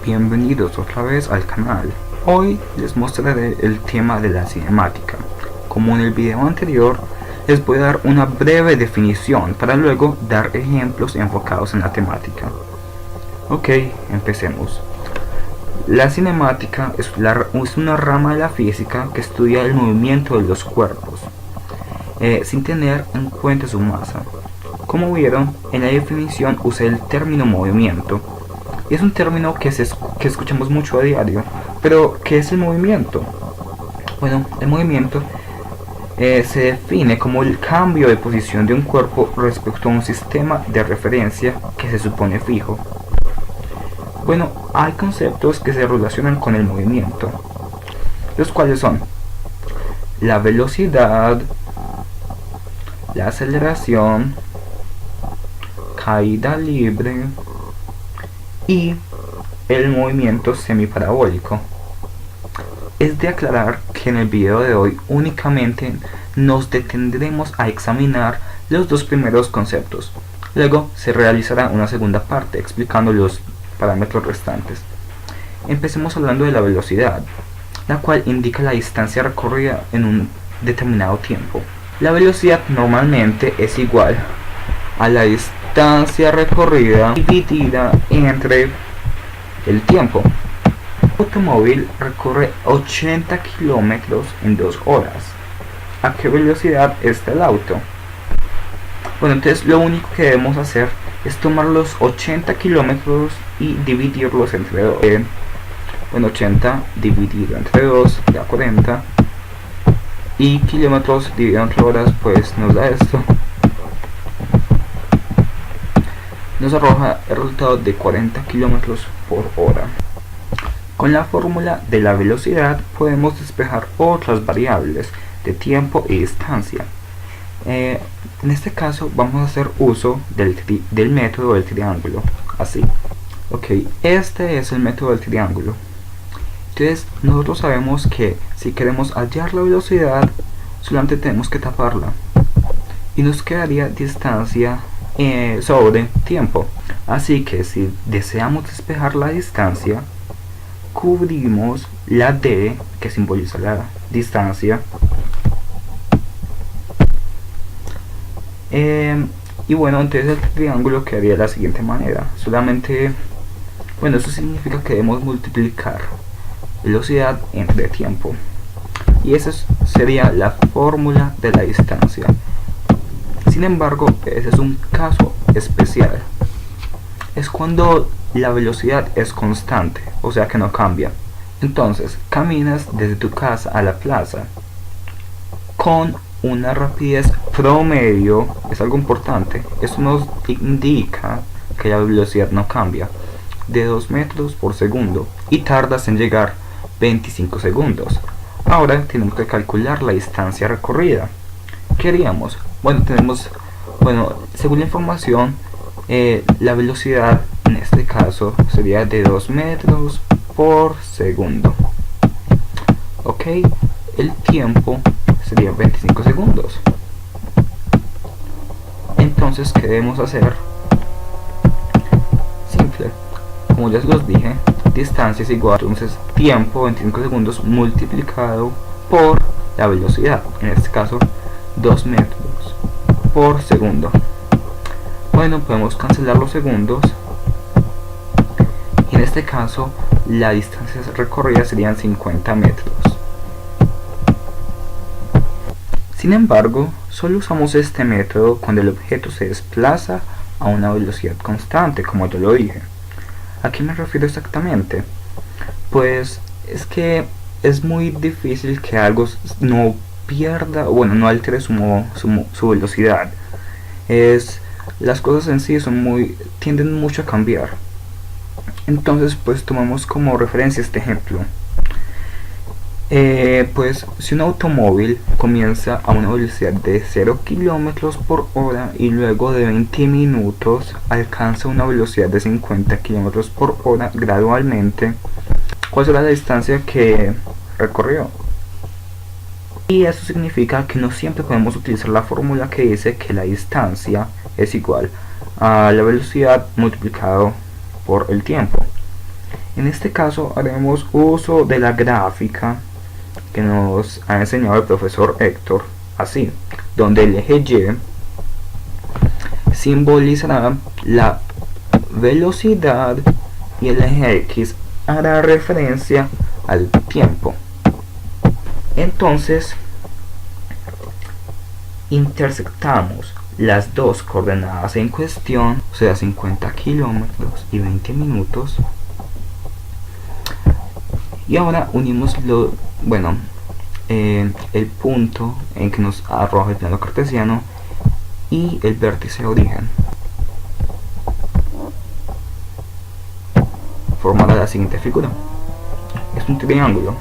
Bienvenidos otra vez al canal. Hoy les mostraré el tema de la cinemática. Como en el video anterior, les voy a dar una breve definición para luego dar ejemplos enfocados en la temática. Ok, empecemos. La cinemática es una rama de la física que estudia el movimiento de los cuerpos, sin tener en cuenta su masa. Como vieron, en la definición usé el término movimiento. Y es un término que escuchamos mucho a diario. Pero, ¿qué es el movimiento? Bueno, el movimiento se define como el cambio de posición de un cuerpo respecto a un sistema de referencia que se supone fijo. Bueno, hay conceptos que se relacionan con el movimiento, los cuales son la velocidad, la aceleración, caída libre y el movimiento semiparabólico. Es de aclarar que en el video de hoy únicamente nos detendremos a examinar los dos primeros conceptos. Luego se realizará una segunda parte explicando los parámetros restantes. Empecemos hablando de la velocidad, la cual indica la distancia recorrida en un determinado tiempo. La velocidad normalmente es igual a la distancia recorrida dividida entre el tiempo. Un automóvil recorre 80 kilómetros en 2 horas. ¿A qué velocidad está el auto? Bueno, entonces lo único que debemos hacer es tomar los 80 kilómetros y dividirlos entre 2. Bueno, 80 dividido entre 2 da 40. Y kilómetros dividido entre horas, pues nos da esto. Nos arroja el resultado de 40 kilómetros por hora. Con la fórmula de la velocidad podemos despejar otras variables de tiempo y distancia. En este caso vamos a hacer uso del método del triángulo, así. Ok, este es el método del triángulo. Entonces nosotros sabemos que si queremos hallar la velocidad, solamente tenemos que taparla y nos quedaría distancia sobre tiempo. Así que si deseamos despejar la distancia, cubrimos la D, que simboliza la distancia, y bueno, entonces el triángulo quedaría de la siguiente manera. Solamente, bueno, eso significa que debemos multiplicar velocidad entre tiempo, y esa sería la fórmula de la distancia. Sin embargo, ese es un caso especial. Es cuando la velocidad es constante, o sea que no cambia. Entonces, caminas desde tu casa a la plaza con una rapidez promedio. Es algo importante. Esto nos indica que la velocidad no cambia, de 2 metros por segundo, y tardas en llegar 25 segundos. Ahora tenemos que calcular la distancia recorrida. ¿Qué haríamos? Bueno, según la información, la velocidad en este caso sería de 2 metros por segundo. Ok, el tiempo sería 25 segundos. Entonces, ¿qué debemos hacer? Simple, como ya se los dije, distancia es igual, entonces tiempo 25 segundos multiplicado por la velocidad, en este caso 2 metros por segundo. Bueno, podemos cancelar los segundos y en este caso la distancia recorrida serían 50 metros. Sin embargo, solo usamos este método cuando el objeto se desplaza a una velocidad constante, como yo lo dije. ¿A qué me refiero exactamente? Pues es que es muy difícil que algo no pierda, bueno, no altere su velocidad. Las cosas en sí tienden mucho a cambiar. Entonces, pues tomamos como referencia este ejemplo. Pues si un automóvil comienza a una velocidad de 0 kilómetros por hora y luego de 20 minutos alcanza una velocidad de 50 kilómetros por hora gradualmente, ¿cuál será la distancia que recorrió? Y eso significa que no siempre podemos utilizar la fórmula que dice que la distancia es igual a la velocidad multiplicado por el tiempo. En este caso haremos uso de la gráfica que nos ha enseñado el profesor Héctor, así, donde el eje Y simbolizará la velocidad y el eje X hará referencia al tiempo. Entonces intersectamos las dos coordenadas en cuestión, o sea 50 kilómetros y 20 minutos, y ahora unimos el punto en que nos arroja el plano cartesiano y el vértice de origen. Formará la siguiente figura. Es un triángulo.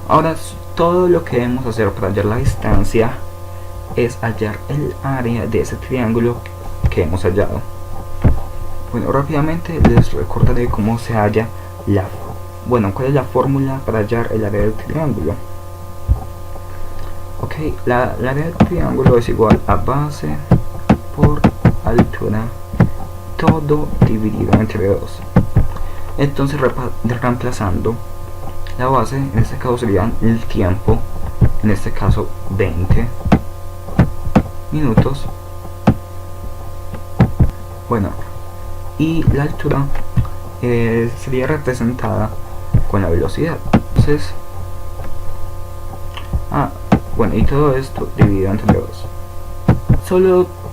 Ahora todo lo que debemos hacer para hallar la distancia es hallar el área de ese triángulo que hemos hallado. Bueno, rápidamente les recordaré cómo se halla cuál es la fórmula para hallar el área del triángulo. Ok, la área del triángulo es igual a base por altura, todo dividido entre 2. Entonces reemplazando la base, en este caso sería el tiempo, en este caso 20 minutos. Bueno, y la altura sería representada con la velocidad. Entonces, y todo esto dividido entre 2.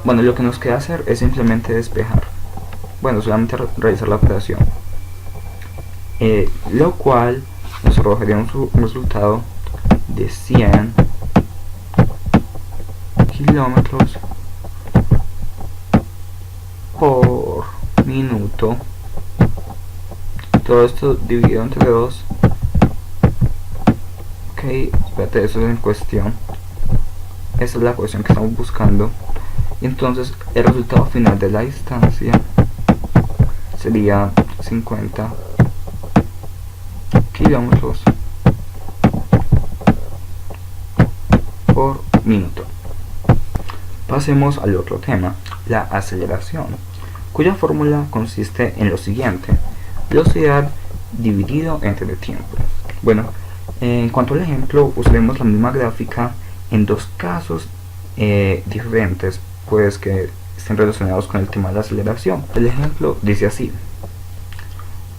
Lo que nos queda hacer es simplemente despejar. Solamente realizar la operación. Lo cual nos arrojaría un resultado de 100 kilómetros por minuto. Todo esto dividido entre 2. Ok, espérate, eso es en cuestión. Esa es la cuestión que estamos buscando. Y entonces el resultado final de la distancia sería 50 kilómetros por minuto. Pasemos al otro tema, la aceleración, cuya fórmula consiste en lo siguiente: velocidad dividido entre el tiempo. En cuanto al ejemplo, usaremos la misma gráfica en dos casos diferentes, pues que estén relacionados con el tema de la aceleración. El ejemplo dice así: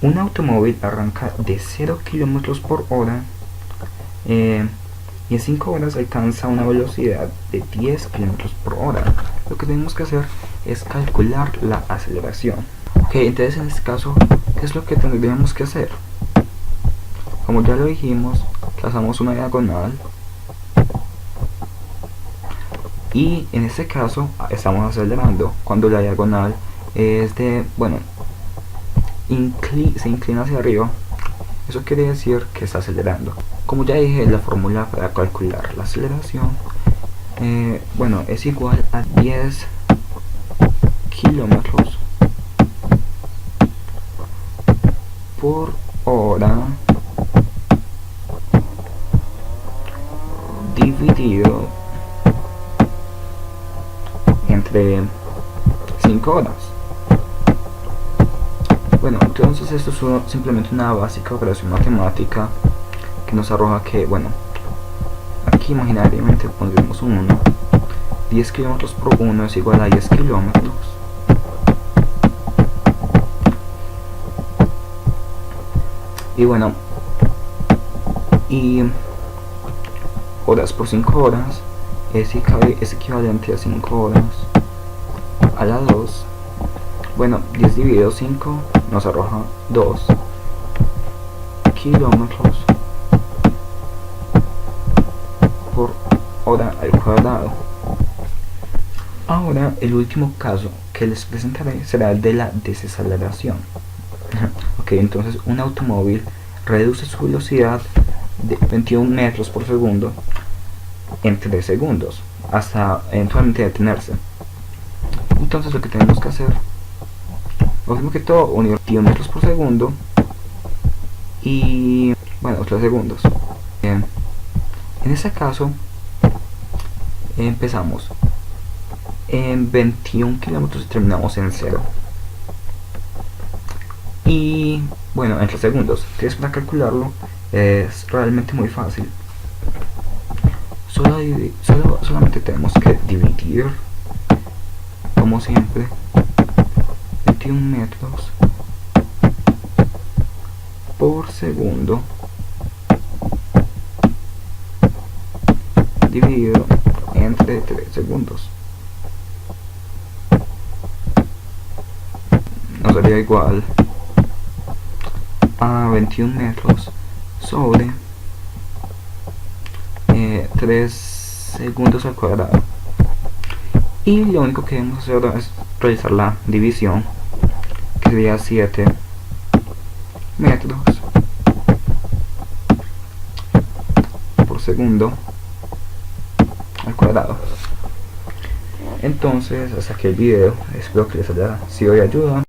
un automóvil arranca de 0 km por hora y en 5 horas alcanza una velocidad de 10 km por hora. Lo que tenemos que hacer es calcular la aceleración. Ok, entonces en este caso, ¿qué es lo que tendríamos que hacer? Como ya lo dijimos, trazamos una diagonal y en este caso estamos acelerando cuando la diagonal es de, se inclina hacia arriba. Eso quiere decir que está acelerando. Como ya dije, la fórmula para calcular la aceleración es igual a 10 kilómetros por hora dividido entre 5 horas. Entonces esto es simplemente una básica operación matemática que nos arroja que, aquí imaginariamente pondremos un 1. 10 kilómetros por 1 es igual a 10 kilómetros. Y horas por 5 horas es equivalente a 5 horas a la 2. 10 dividido 5 nos arroja 2 kilómetros por hora al cuadrado. Ahora el último caso que les presentaré será el de la desaceleración. Ok, entonces un automóvil reduce su velocidad de 21 metros por segundo en 3 segundos hasta eventualmente detenerse. Entonces lo que tenemos que hacer, lo mismo que todo, unir 21 metros por segundo y 3 segundos. Bien. En este caso empezamos en 21 kilómetros y terminamos en 0. Y bueno, entre segundos. Entonces, para calcularlo es realmente muy fácil. Solamente tenemos que dividir, como siempre, 21 metros por segundo dividido entre 3 segundos. Nos daría igual a 21 metros sobre 3 segundos al cuadrado. Y lo único que debemos hacer ahora es realizar la división, que sería 7 metros por segundo al cuadrado. Entonces, hasta aquí el video. Espero que les haya sido de ayuda.